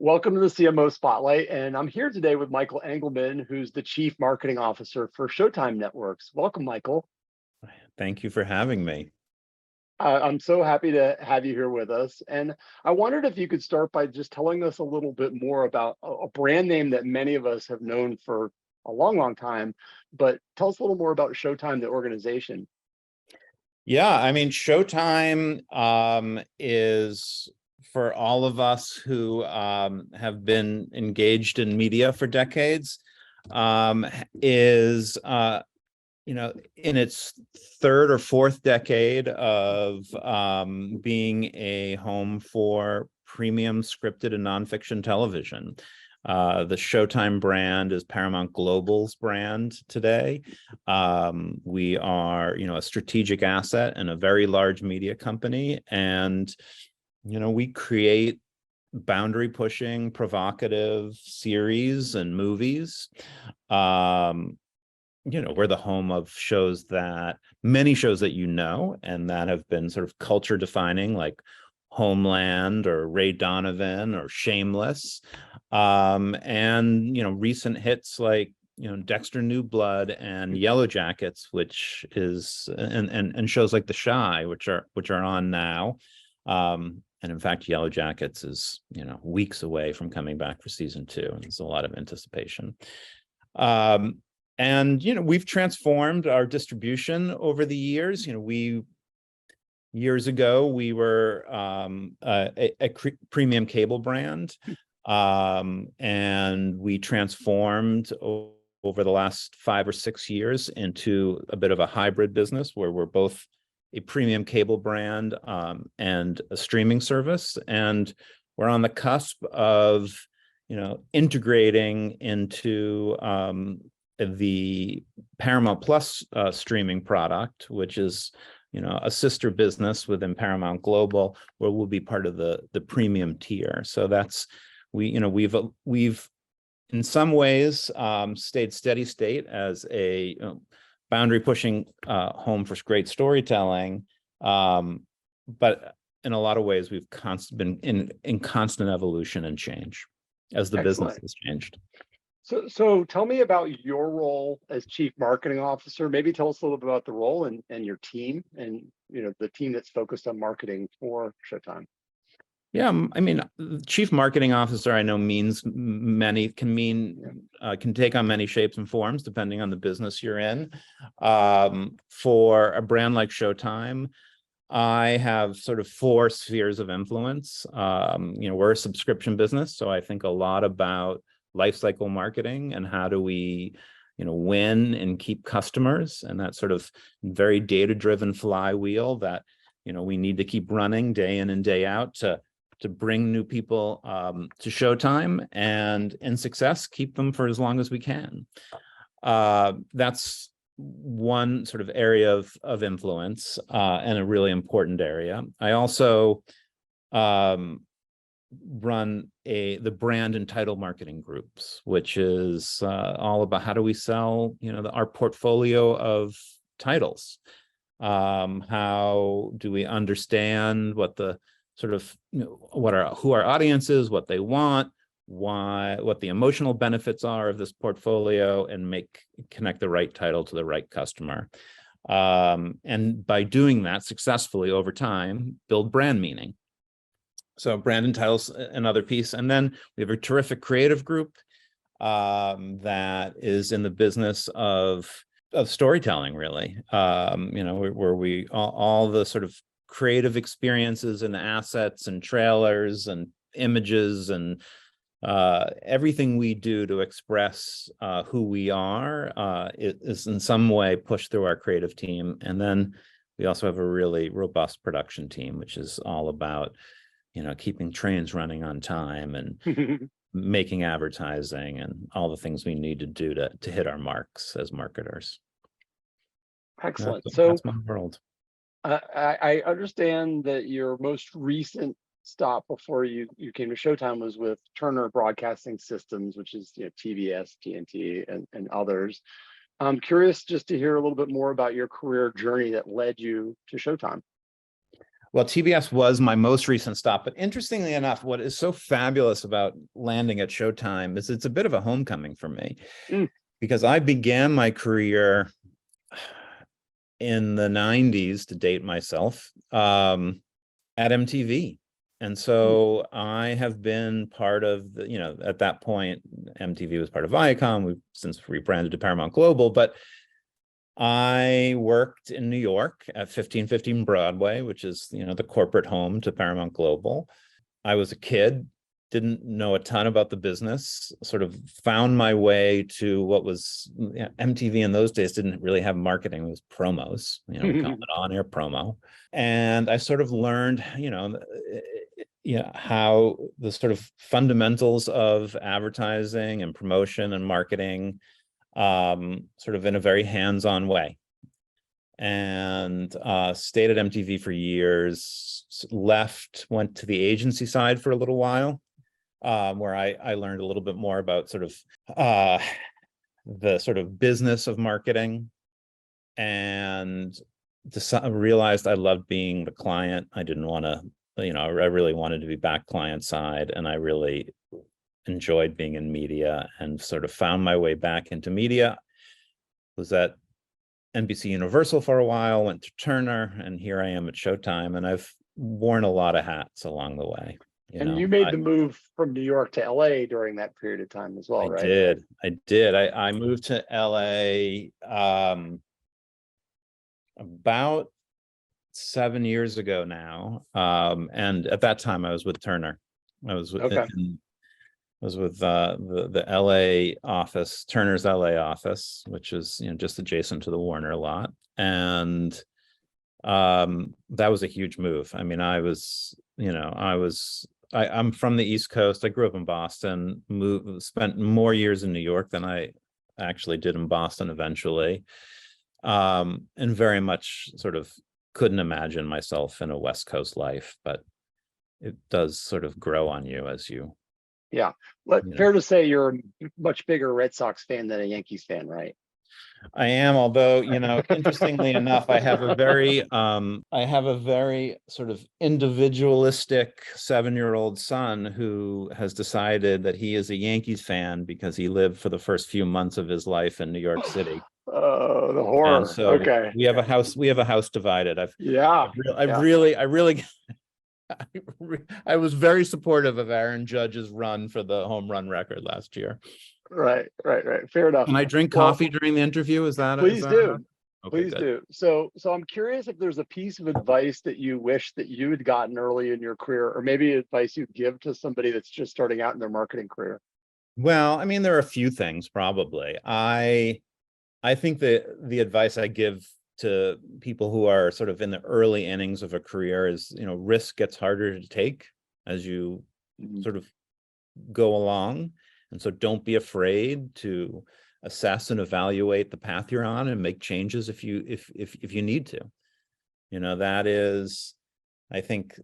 Welcome to the CMO Spotlight, and I'm here today with Michael Engleman, who's the Chief Marketing Officer for SHOWTIME Networks. Welcome, Michael. Thank you for having me. I'm so happy to have you here with us. And I wondered if you could start by just telling us a little bit more about a brand name that many of us have known for a long, long time, but tell us a little more about SHOWTIME, the organization. Yeah, I mean, Showtime is for all of us who have been engaged in media for decades, is in its third or fourth decade of being a home for premium scripted and nonfiction television. The Showtime brand is Paramount Global's brand today. We are, a strategic asset and a very large media company. And, we create boundary pushing, provocative series and movies. We're the home of many shows that and that have been sort of culture defining, like Homeland or Ray Donovan or Shameless. And recent hits like Dexter New Blood and Yellow Jackets, which is and shows like The Chi, which are on now. And in fact, Yellow Jackets is weeks away from coming back for season 2, and there's a lot of anticipation. And we've transformed our distribution over the years. Years ago, we were a premium cable brand, and we transformed over the last 5 or 6 years into a bit of a hybrid business where we're both a premium cable brand and a streaming service. And we're on the cusp of, integrating into the Paramount Plus streaming product, which is a sister business within Paramount Global, where we'll be part of the premium tier. So that's we've in some ways stayed steady state as a boundary pushing home for great storytelling, but in a lot of ways we've been in constant evolution and change as the business has changed. So tell me about your role as Chief Marketing Officer. Maybe tell us a little bit about the role and your team and the team that's focused on marketing for Showtime. Yeah, I mean, Chief Marketing Officer, I know can take on many shapes and forms depending on the business you're in. For a brand like Showtime, I have sort of 4 spheres of influence. We're a subscription business, so I think a lot about lifecycle marketing and how do we win and keep customers, and that sort of very data-driven flywheel that we need to keep running day in and day out to bring new people to Showtime, and in success keep them for as long as we can. That's one sort of area of influence, and a really important area. I also run the brand and title marketing groups, which is all about how do we sell our portfolio of titles. How do we understand what the sort of who our audience is, what they want, what the emotional benefits are of this portfolio, and connect the right title to the right customer. And by doing that successfully over time, build brand meaning. So brand and titles, another piece. And then we have a terrific creative group that is in the business of storytelling, really. Where we all the sort of creative experiences and assets and trailers and images and everything we do to express who we are is in some way pushed through our creative team. And then we also have a really robust production team, which is all about keeping trains running on time and making advertising and all the things we need to do to hit our marks as marketers. Excellent. That's my world. I understand that your most recent stop before you came to Showtime was with Turner Broadcasting Systems, which is TBS, TNT, and others. I'm curious just to hear a little bit more about your career journey that led you to Showtime. Well, TBS was my most recent stop, but interestingly enough, what is so fabulous about landing at Showtime is it's a bit of a homecoming for me, Mm. because I began my career in the 90s, to date myself, at MTV. And so I have been part of the, at that point, MTV was part of Viacom. We've since rebranded to Paramount Global, but I worked in New York at 1515 Broadway, which is, the corporate home to Paramount Global. I was a kid, didn't know a ton about the business, sort of found my way to what was MTV in those days didn't really have marketing. It was promos, we call it on-air promo. And I sort of learned, how the sort of fundamentals of advertising and promotion and marketing, sort of in a very hands-on way. And stayed at MTV for years, left, went to the agency side for a little while, where I learned a little bit more about sort of the sort of business of marketing, and realized I loved being the client. I didn't want to, I really wanted to be back client side, and I really enjoyed being in media, and sort of found my way back into media. Was at NBC Universal for a while, went to Turner, and here I am at Showtime, and I've worn a lot of hats along the way. And you made the move from New York to LA during that period of time as well, right? I did. I moved to LA about 7 years ago now. And at that time I was with Turner. I was with the LA office, Turner's LA office, which is just adjacent to the Warner lot. And that was a huge move. I mean, I'm from the East Coast. I grew up in Boston, spent more years in New York than I actually did in Boston eventually. And very much sort of couldn't imagine myself in a West Coast life, but it does sort of grow on you as you. Yeah. Fair to say you're a much bigger Red Sox fan than a Yankees fan, right? I am, although, interestingly enough, I have a very sort of individualistic 7-year-old son who has decided that he is a Yankees fan because he lived for the first few months of his life in New York City. Oh, the horror. And so okay. We have a house divided. I was very supportive of Aaron Judge's run for the home run record last year. Right. Fair enough. Can I drink coffee during the interview? Please do. Okay, please do. So I'm curious if there's a piece of advice that you wish that you had gotten early in your career, or maybe advice you'd give to somebody that's just starting out in their marketing career. Well, I mean, there are a few things probably. I think that the advice I give to people who are sort of in the early innings of a career is, risk gets harder to take as you sort of go along. And so don't be afraid to assess and evaluate the path you're on and make changes if you need to. That is, I think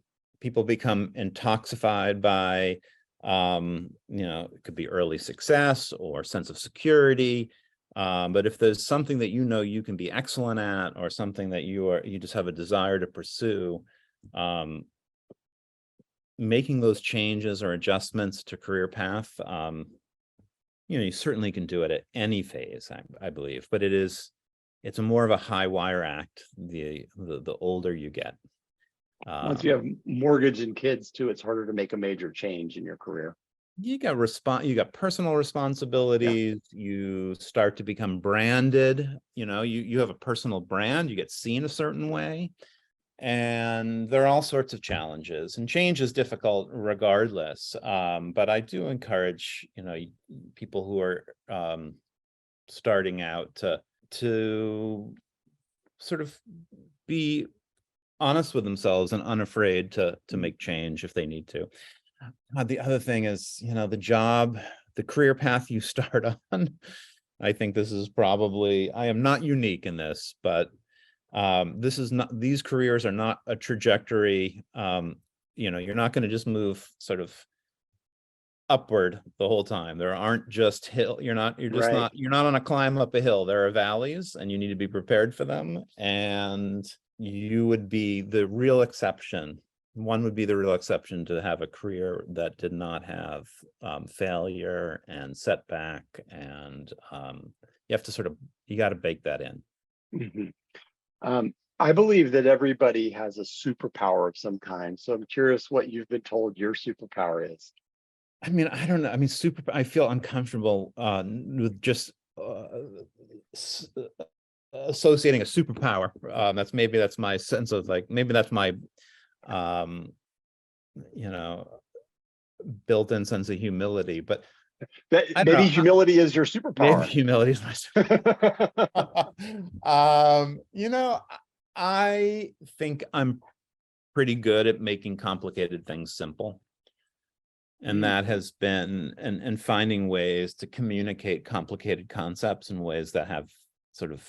people become intoxicated by, it could be early success or sense of security. But if there's something that you can be excellent at, or something that you just have a desire to pursue, making those changes or adjustments to career path, you certainly can do it at any phase, I believe, but it's a more of a high wire act the older you get. Once you have mortgage and kids too, it's harder to make a major change in your career. You got personal responsibilities. Yeah. You start to become branded. You have a personal brand. You get seen a certain way, and there are all sorts of challenges. And change is difficult regardless. But I do encourage people who are starting out to sort of be honest with themselves and unafraid to make change if they need to. The other thing is, the career path you start on. I think this is probably, I am not unique in this, but these careers are not a trajectory. You're not going to just move sort of upward the whole time. There aren't just you're not Right. on a climb up a hill. There are valleys and you need to be prepared for them. And you would be the real exception. One would be the real exception to have a career that did not have failure and setback. And you have to you got to bake that in. Mm-hmm. I believe that everybody has a superpower of some kind. So I'm curious what you've been told your superpower is. I mean, I don't know. I mean, I feel uncomfortable with just associating a superpower. That's my sense of like, maybe that's my, you know, built-in sense of humility. But Maybe humility is your superpower. Maybe humility is my superpower. You know, I think I'm pretty good at making complicated things simple. And that has been, and finding ways to communicate complicated concepts in ways that have sort of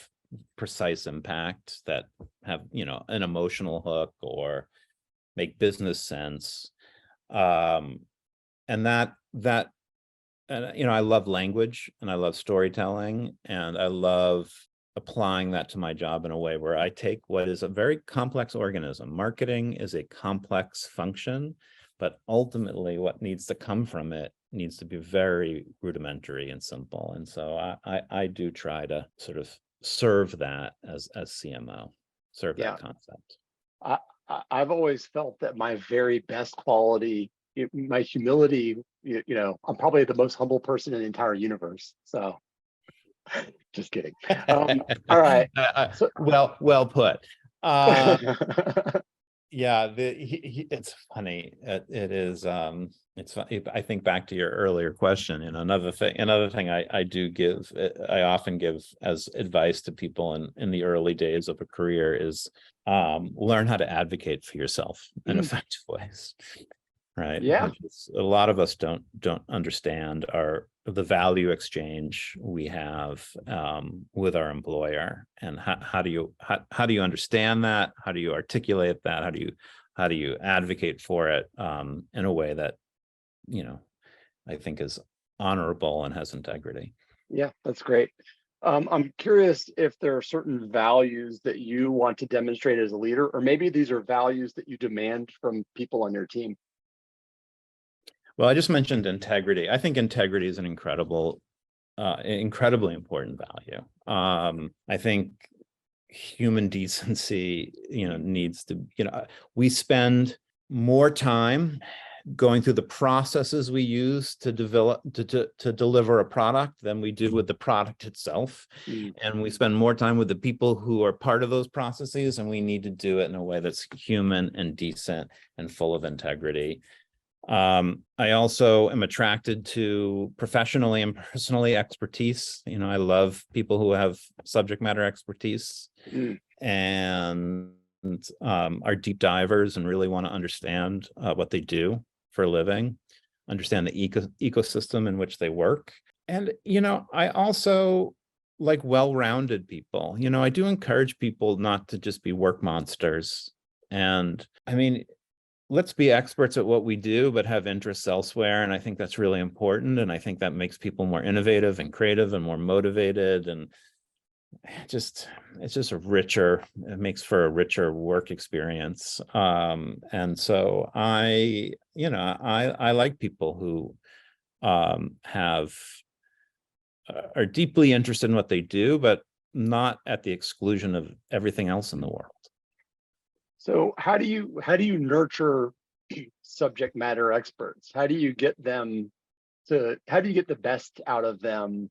precise impact, that have, you know, an emotional hook or make business sense. And you know, I love language and I love storytelling, and I love applying that to my job in a way where I take what is a very complex organism. Marketing is a complex function, but ultimately what needs to come from it needs to be very rudimentary and simple. And so I do try to sort of serve that as CMO, serve that concept. I've always felt that my very best quality, my humility, you know, I'm probably the most humble person in the entire universe. So just kidding. All right. So, well put. Yeah, it's funny. It is. It's funny. I think back to your earlier question. You know, another thing I often give as advice to people in the early days of a career is learn how to advocate for yourself in effective ways. Right. Yeah. A lot of us don't understand the value exchange we have with our employer, and how do you understand that? How do you articulate that? How do you advocate for it in a way that, you know, I think is honorable and has integrity? Yeah, that's great. I'm curious if there are certain values that you want to demonstrate as a leader, or maybe these are values that you demand from people on your team. Well, I just mentioned integrity. I think integrity is an incredibly important value. I think human decency, you know, needs to, you know, we spend more time going through the processes we use to develop to deliver a product than we do with the product itself. And we spend more time with the people who are part of those processes, and we need to do it in a way that's human and decent and full of integrity. I also am attracted to professionally and personally expertise. You know, I love people who have subject matter expertise and are deep divers and really want to understand what they do for a living, understand the ecosystem in which they work. And, you know, I also like well-rounded people. You know, I do encourage people not to just be work monsters. And I mean, let's be experts at what we do, but have interests elsewhere. And I think that's really important. And I think that makes people more innovative and creative and more motivated. And it's just a richer, it makes for a richer work experience. And so I like people who are deeply interested in what they do, but not at the exclusion of everything else in the world. So how do you nurture subject matter experts? How do you get the best out of them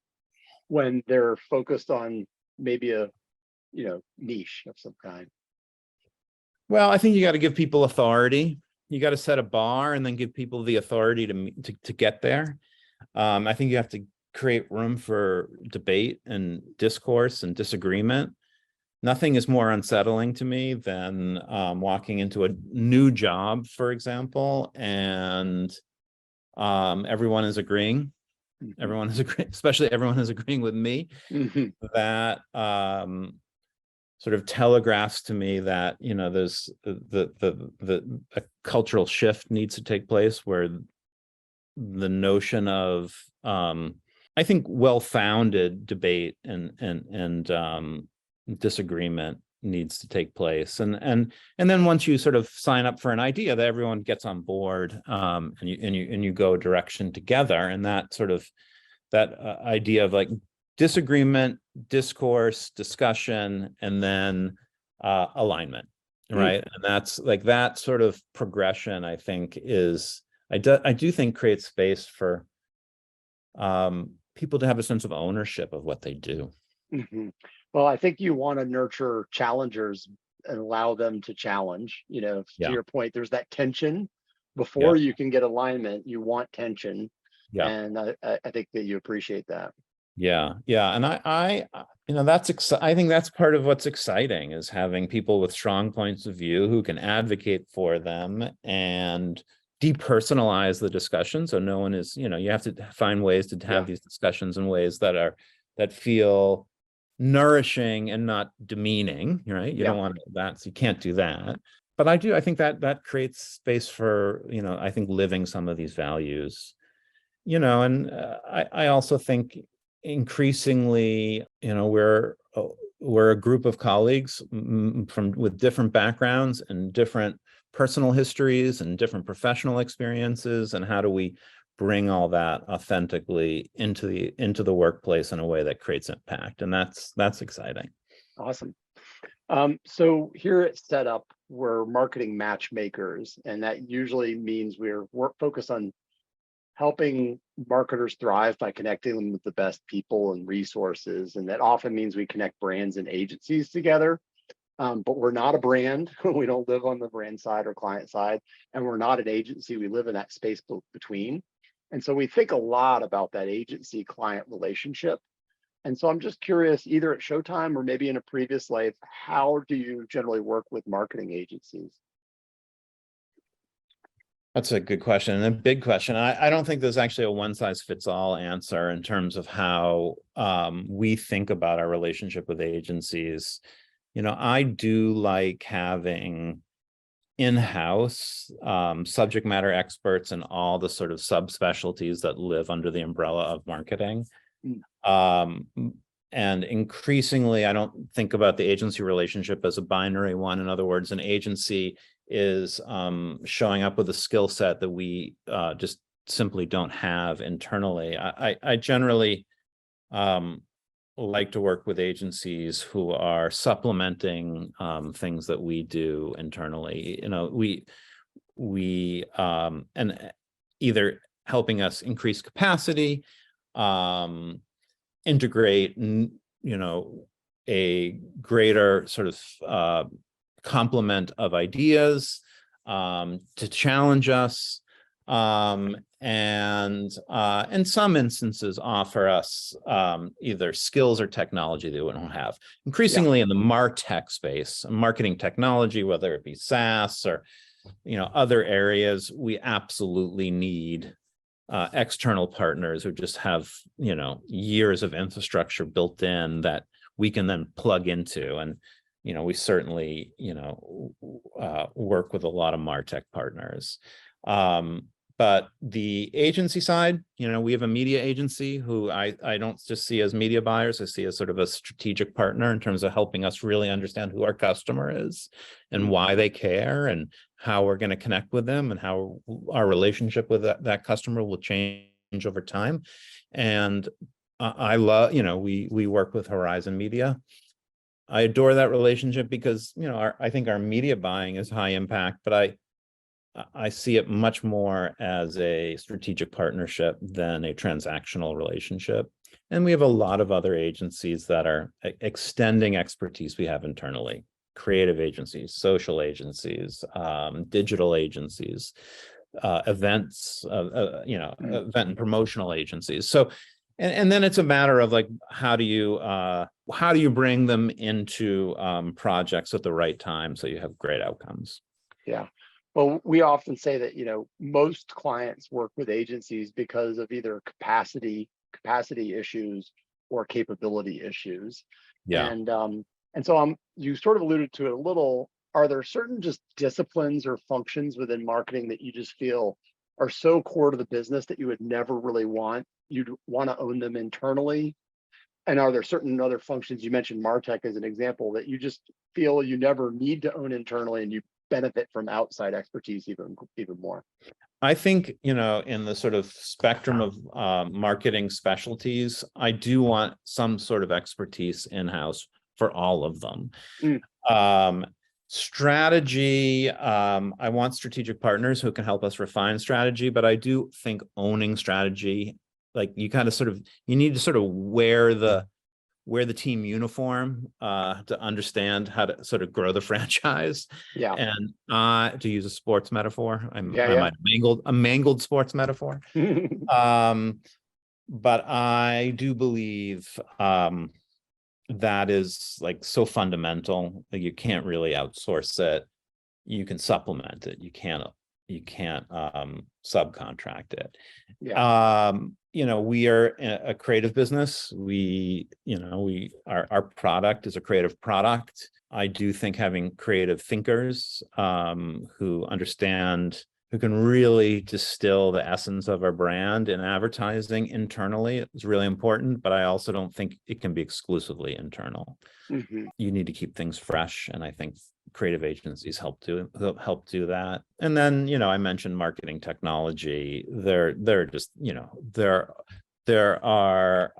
when they're focused on maybe a, you know, niche of some kind? Well, I think you got to give people authority. You got to set a bar and then give people the authority to get there. I think you have to create room for debate and discourse and disagreement. Nothing is more unsettling to me than walking into a new job, for example, and everyone is agreeing. Everyone is agreeing, especially everyone is agreeing with me. That sort of telegraphs to me that, you know, there's a cultural shift needs to take place where the notion of I think well-founded debate and disagreement needs to take place, and then once you sort of sign up for an idea, that everyone gets on board, and you go a direction together, and that sort of that idea of like disagreement, discourse, discussion, and then alignment, right? And that's like that sort of progression, I think, is I do think creates space for people to have a sense of ownership of what they do. Mhm. Well, I think you want to nurture challengers and allow them to challenge. To Yeah, your point, there's that tension yeah, before you can get alignment. You want tension, yeah, and I think that you appreciate that. yeah. And I think that's part of what's exciting, is having people with strong points of view who can advocate for them and depersonalize the discussion. So no one is, you have to find ways to have Yeah, these discussions in ways that feel nourishing and not demeaning, right? You yeah, don't want that, so you can't do that. But I think that creates space for, I think living some of these values, and I also think increasingly, we're a group of colleagues from with different backgrounds and different personal histories and different professional experiences, and how do we bring all that authentically into the workplace in a way that creates impact, and that's exciting. awesome. So here at Setup, we're marketing matchmakers, and that usually means we're focused on helping marketers thrive by connecting them with the best people and resources. And that often means we connect brands and agencies together. But we're not a brand. We don't live on the brand side or client side. And we're not an agency. We live in that space between. And so we think a lot about that agency client relationship. And so I'm just curious, either at Showtime or maybe in a previous life, how do you generally work with marketing agencies? That's a good question, and a big question. I don't think there's actually a one-size-fits-all answer in terms of how we think about our relationship with agencies. I do like having in-house subject matter experts in all the sort of subspecialties that live under the umbrella of marketing. Mm. And increasingly, I don't think about the agency relationship as a binary one. In other words, an agency is showing up with a skill set that we just simply don't have internally. I generally like to work with agencies who are supplementing things that we do internally. We and either helping us increase capacity, integrate, a greater sort of complement of ideas, to challenge us, and in some instances offer us either skills or technology that we don't have. Yeah, Increasingly in the MarTech space, marketing technology, whether it be SaaS or other areas, we absolutely need external partners who just have years of infrastructure built in that we can then plug into. And we certainly work with a lot of MarTech partners. But the agency side, we have a media agency who I don't just see as media buyers. I see as sort of a strategic partner in terms of helping us really understand who our customer is and why they care, and how we're going to connect with them, and how our relationship with that customer will change over time. And I love, we work with Horizon Media. I adore that relationship because, I think our media buying is high impact, but I see it much more as a strategic partnership than a transactional relationship. And we have a lot of other agencies that are extending expertise we have internally: creative agencies, social agencies, digital agencies, events, event and promotional agencies. So, and then it's a matter of like, how do you bring them into projects at the right time so you have great outcomes? yeah. Well, we often say that, most clients work with agencies because of either capacity issues or capability issues. Yeah. And so you sort of alluded to it a little. Are there certain just disciplines or functions within marketing that you just feel are so core to the business that you would never really you'd want to own them internally? And are there certain other functions, you mentioned MarTech as an example, that you just feel you never need to own internally and you benefit from outside expertise even more? I think, in the sort of spectrum of marketing specialties, I do want some sort of expertise in-house for all of them. Strategy, I want strategic partners who can help us refine strategy, but I do think owning strategy, like you need to sort of wear the team uniform to understand how to sort of grow the franchise. Yeah. And to use a sports metaphor, I might have mangled sports metaphor. But I do believe that is like so fundamental that you can't really outsource it. You can supplement it. You can't subcontract it. Yeah. We are a creative business. Our product is a creative product. I do think having creative thinkers who can really distill the essence of our brand in advertising internally is really important, but I also don't think it can be exclusively internal. You need to keep things fresh, and I think creative agencies help do that. And then, I mentioned marketing technology. There are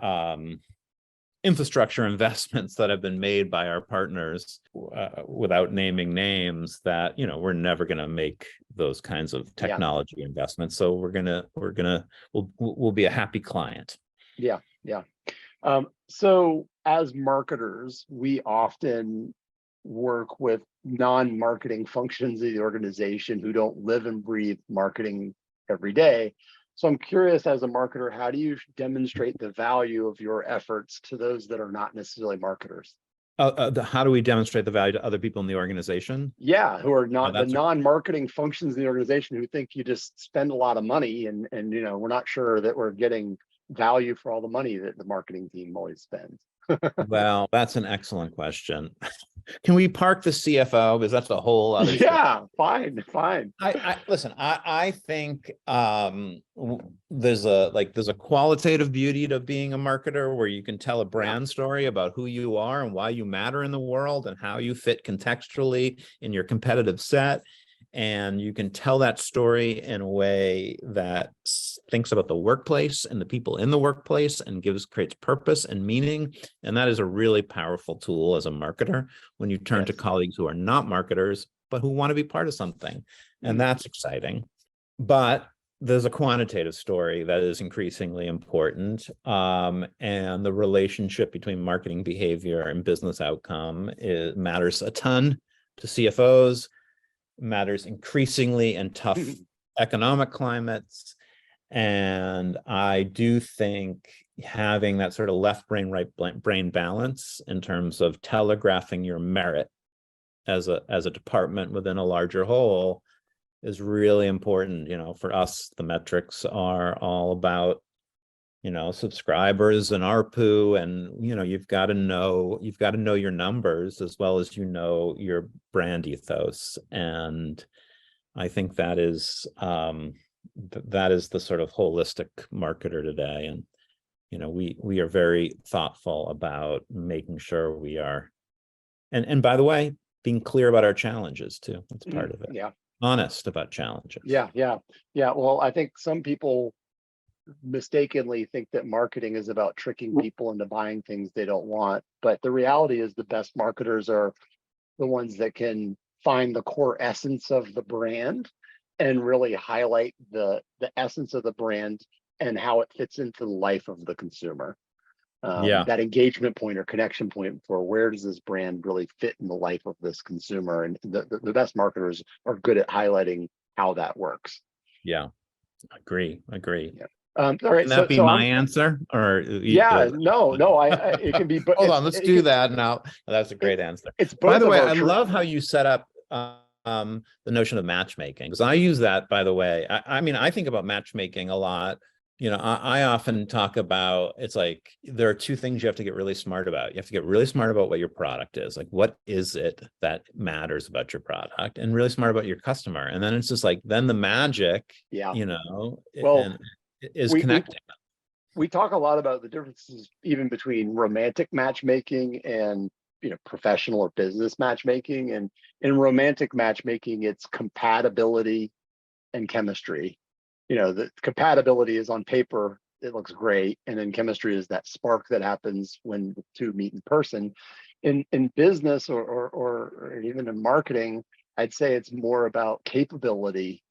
infrastructure investments that have been made by our partners without naming names that, we're never going to make those kinds of technology investments. So we'll be a happy client. Yeah. So as marketers, we often work with non-marketing functions of the organization who don't live and breathe marketing every day. So I'm curious, as a marketer, how do you demonstrate the value of your efforts to those that are not necessarily marketers? How do we demonstrate the value to other people in the organization? Yeah, who are not the non-marketing functions in the organization, who think you just spend a lot of money and we're not sure that we're getting value for all the money that the marketing team always spends. Well, that's an excellent question. Can we park the CFO, because that's a whole other story. Fine. I think there's a qualitative beauty to being a marketer where you can tell a brand story about who you are and why you matter in the world and how you fit contextually in your competitive set. And you can tell that story in a way that thinks about the workplace and the people in the workplace and creates purpose and meaning. And that is a really powerful tool as a marketer when you turn to colleagues who are not marketers, but who want to be part of something. And that's exciting. But there's a quantitative story that is increasingly important. And the relationship between marketing behavior and business outcome matters a ton to CFOs. Matters increasingly in tough economic climates. And I do think having that sort of left brain, right brain balance in terms of telegraphing your merit as a department within a larger whole is really important. For us, the metrics are all about subscribers and ARPU, and you've got to know your numbers as well as your brand ethos. And I think that is the sort of holistic marketer today. And we are very thoughtful about making sure we are, and by the way, being clear about our challenges too. That's part of it. Honest about challenges. Well, I think some people mistakenly think that marketing is about tricking people into buying things they don't want, but the reality is the best marketers are the ones that can find the core essence of the brand and really highlight the essence of the brand and how it fits into the life of the consumer. That engagement point or connection point for where does this brand really fit in the life of this consumer, and the best marketers are good at highlighting how that works. Agree. All right. Can that be my answer? Or no. It can be. Hold on, let's do that now. That's a great answer. It's by the way, I love how you set up the notion of matchmaking, because I use that. By the way, I mean, I think about matchmaking a lot I often talk about, it's like there are two things you have to get really smart about. You have to get really smart about what your product is, like what is it that matters about your product, and really smart about your customer. And then it's just like, then the magic, Yeah. Well, and is we connecting. we talk a lot about the differences even between romantic matchmaking and professional or business matchmaking. And in romantic matchmaking, it's compatibility and chemistry. The compatibility is on paper, it looks great, and then chemistry is that spark that happens when the two meet in person. In business or even in marketing, I'd say it's more about capability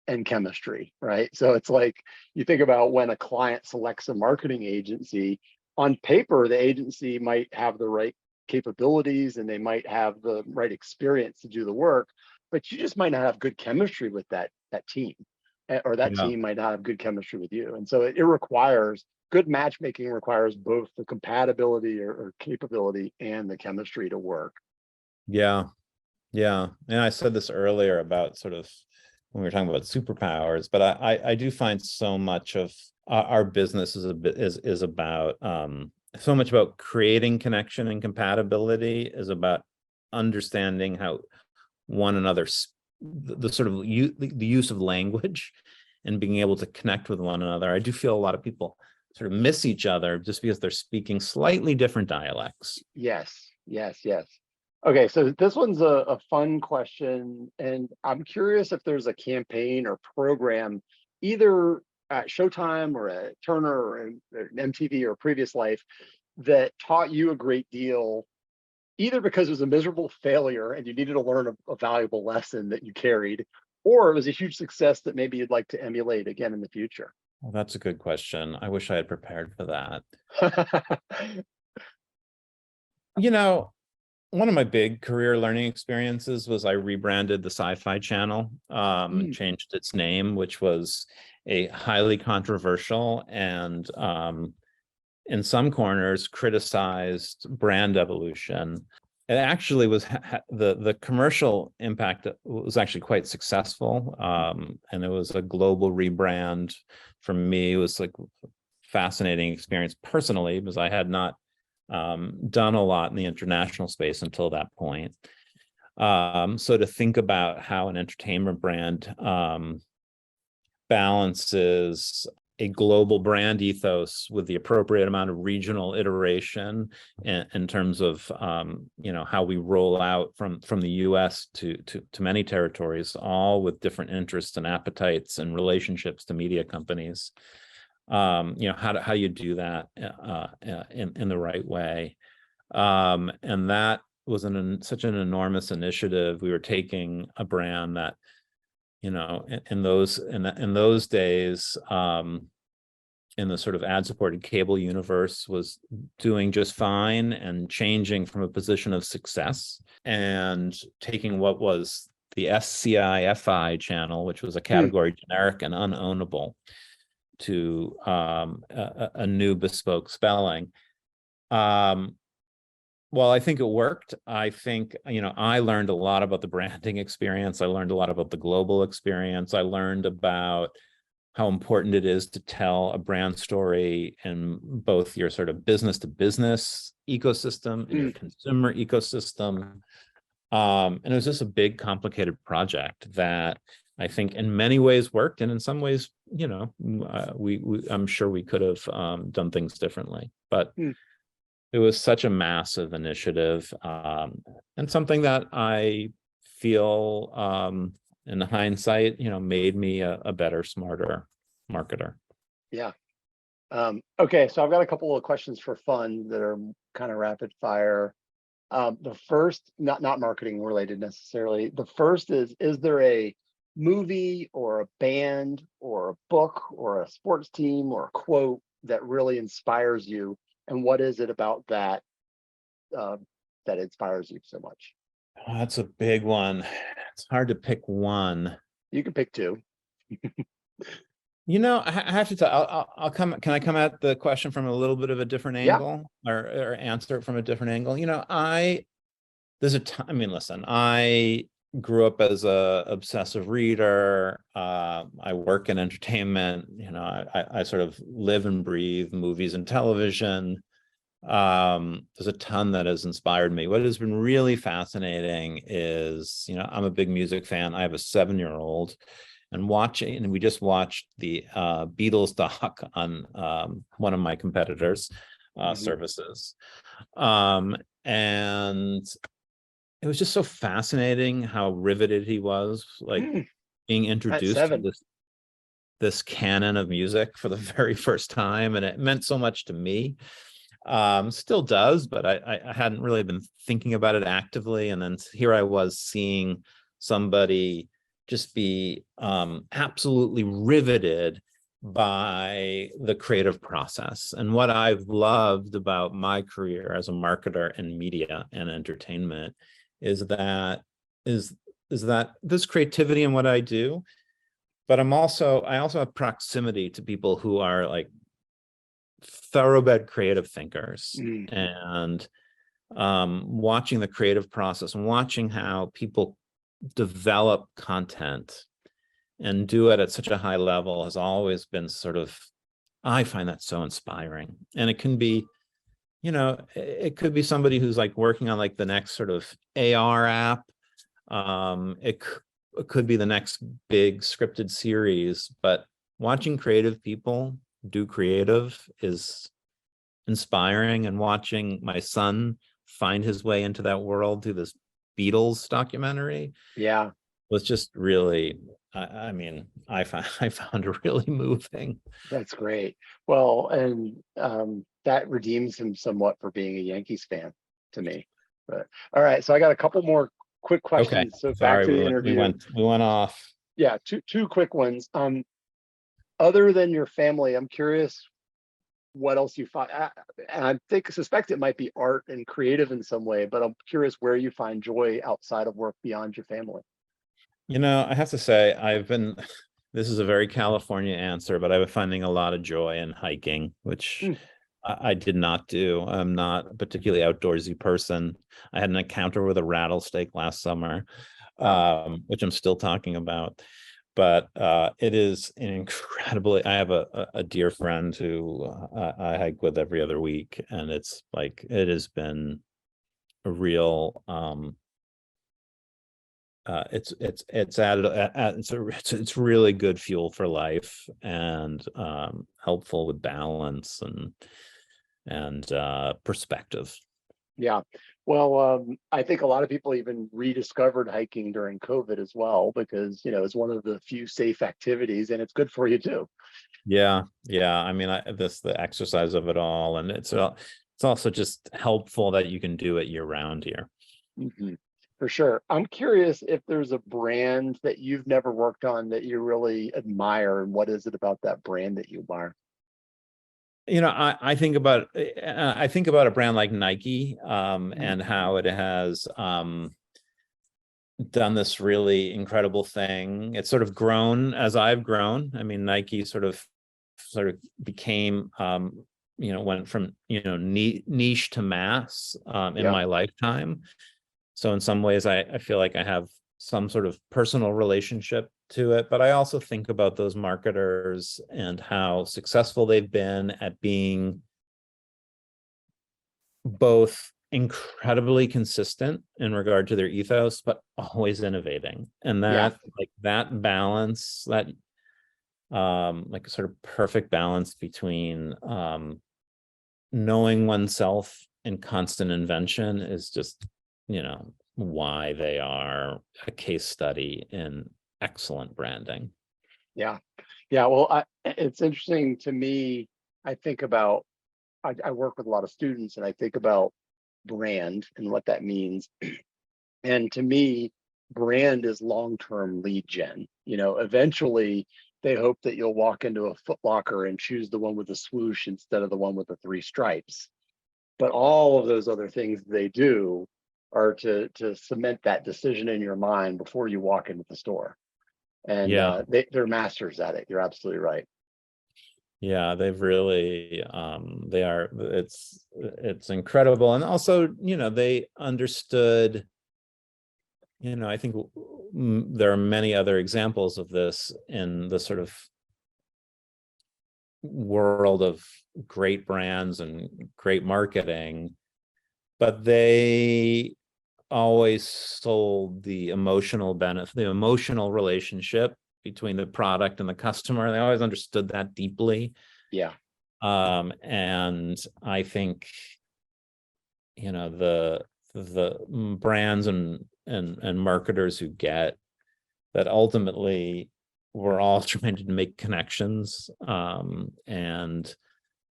and chemistry, right? So it's like you think about when a client selects a marketing agency, on paper, the agency might have the right capabilities and they might have the right experience to do the work, but you just might not have good chemistry with that team, or that Yeah. team might not have good chemistry with you. And so it requires good matchmaking, requires both the compatibility or capability and the chemistry to work. Yeah. Yeah. And I said this earlier about sort of when we were talking about superpowers, but I do find so much of our business is about so much about creating connection, and compatibility is about understanding how one another's the sort of the use of language and being able to connect with one another. I do feel a lot of people sort of miss each other just because they're speaking slightly different dialects. Yes, yes, yes. Okay, so this one's a fun question, and I'm curious if there's a campaign or program, either at Showtime or at Turner or in MTV or previous life, that taught you a great deal, either because it was a miserable failure and you needed to learn a valuable lesson that you carried, or it was a huge success that maybe you'd like to emulate again in the future. Well, that's a good question. I wish I had prepared for that. One of my big career learning experiences was I rebranded the Sci-Fi Channel, changed its name, which was a highly controversial and in some corners criticized brand evolution. It actually was the commercial impact was actually quite successful, and it was a global rebrand. For me, it was like fascinating experience personally because I had not done a lot in the international space until that point. So to think about how an entertainment brand balances a global brand ethos with the appropriate amount of regional iteration in terms of how we roll out from the US to many territories, all with different interests and appetites and relationships to media companies. How you do that in the right way, and that was such an enormous initiative. We were taking a brand that in those days, in the sort of ad-supported cable universe, was doing just fine and changing from a position of success, and taking what was the SCI-FI channel, which was a category generic and unownable, to a new bespoke spelling. Well, I think it worked. I think, I learned a lot about the branding experience. I learned a lot about the global experience. I learned about how important it is to tell a brand story in both your sort of business to business ecosystem and your consumer ecosystem. And it was just a big, complicated project that I think in many ways worked, and in some ways, I'm sure we could have done things differently. But it was such a massive initiative, and something that I feel, in hindsight, made me a better, smarter marketer. Yeah. Okay, so I've got a couple of questions for fun that are kind of rapid fire. The first, not marketing related necessarily. The first is there a movie or a band or a book or a sports team or a quote that really inspires you? And what is it about that that inspires you so much? Oh, that's a big one. It's hard to pick one. You can pick two. I have to tell. I'll come. Can I come at the question from a little bit of a different angle, or answer it from a different angle? There's a time. I mean, listen. grew up as a obsessive reader. I work in entertainment. I sort of live and breathe movies and television. There's a ton that has inspired me. What has been really fascinating is, I'm a big music fan. I have a 7-year-old, and we just watched the Beatles doc on one of my competitors' services. And it was just so fascinating how riveted he was, like being At introduced to 7. this canon of music for the very first time. And it meant so much to me. Still does, but I hadn't really been thinking about it actively. And then here I was seeing somebody just be absolutely riveted by the creative process. And what I've loved about my career as a marketer in media and entertainment is that this creativity in what I do, but I also have proximity to people who are like thoroughbred creative thinkers, and watching the creative process and watching how people develop content and do it at such a high level has always been I find that so inspiring. And it can be, it could be somebody who's like working on like the next sort of AR app. It could be the next big scripted series, but watching creative people do creative is inspiring. And watching my son find his way into that world through this Beatles documentary was just really, I mean, I found it really moving. That's great. Well, and that redeems him somewhat for being a Yankees fan to me. But all right, so I got a couple more quick Okay, questions. So back sorry, to the we interview. went off. Yeah, two quick ones. Other than your family, I'm curious what else you find. And suspect it might be art and creative in some way, but I'm curious where you find joy outside of work beyond your family. I have to say, this is a very California answer, but I've been finding a lot of joy in hiking, which I did not do. I'm not a particularly outdoorsy person. I had an encounter with a rattlesnake last summer, which I'm still talking about. But it is an incredibly, I have a dear friend who I hike with every other week, and it's like, it has been a real, it's added, it's really good fuel for life, and helpful with balance and perspective. Yeah. Well, I think a lot of people even rediscovered hiking during COVID as well, because, it's one of the few safe activities and it's good for you too. Yeah. I mean, the exercise of it all, and it's also just helpful that you can do it year round here. For sure. I'm curious if there's a brand that you've never worked on that you really admire, and what is it about that brand that you admire? I think about a brand like Nike, and how it has done this really incredible thing. It's sort of grown as I've grown. I mean, Nike sort of became, went from, niche to mass in my lifetime. So in some ways, I feel like I have some sort of personal relationship to it, but I also think about those marketers and how successful they've been at being both incredibly consistent in regard to their ethos, but always innovating. And that that balance, that like a sort of perfect balance between knowing oneself and constant invention is just, why they are a case study in excellent branding. Yeah. Well, it's interesting to me. I think about, I work with a lot of students, and I think about brand and what that means. And to me, brand is long-term lead gen. Eventually they hope that you'll walk into a Foot Locker and choose the one with the swoosh instead of the one with the 3 stripes. But all of those other things they do are to cement that decision in your mind before you walk into the store. And they're masters at it. You're absolutely right. Yeah, they've really, they are, it's incredible. And also, they understood, I think there are many other examples of this in the sort of world of great brands and great marketing, but they always sold the emotional benefit, the emotional relationship between the product and the customer. They always understood that deeply. Yeah. And I think, the brands and marketers who get that, ultimately we're all trying to make connections, and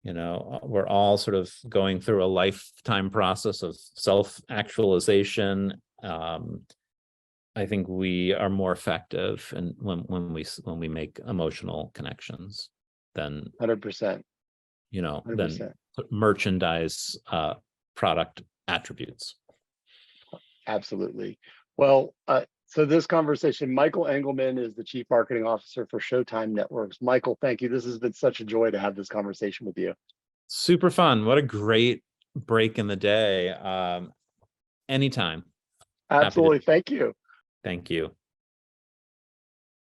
we're all sort of going through a lifetime process of self-actualization. I think we are more effective and when we make emotional connections than 100%. than 100%. merchandise product attributes. Absolutely. Well, so this conversation, Michael Engleman is the Chief Marketing Officer for SHOWTIME Networks. Michael, thank you. This has been such a joy to have this conversation with you. Super fun. What a great break in the day. Anytime. Absolutely. Thank you. Thank you.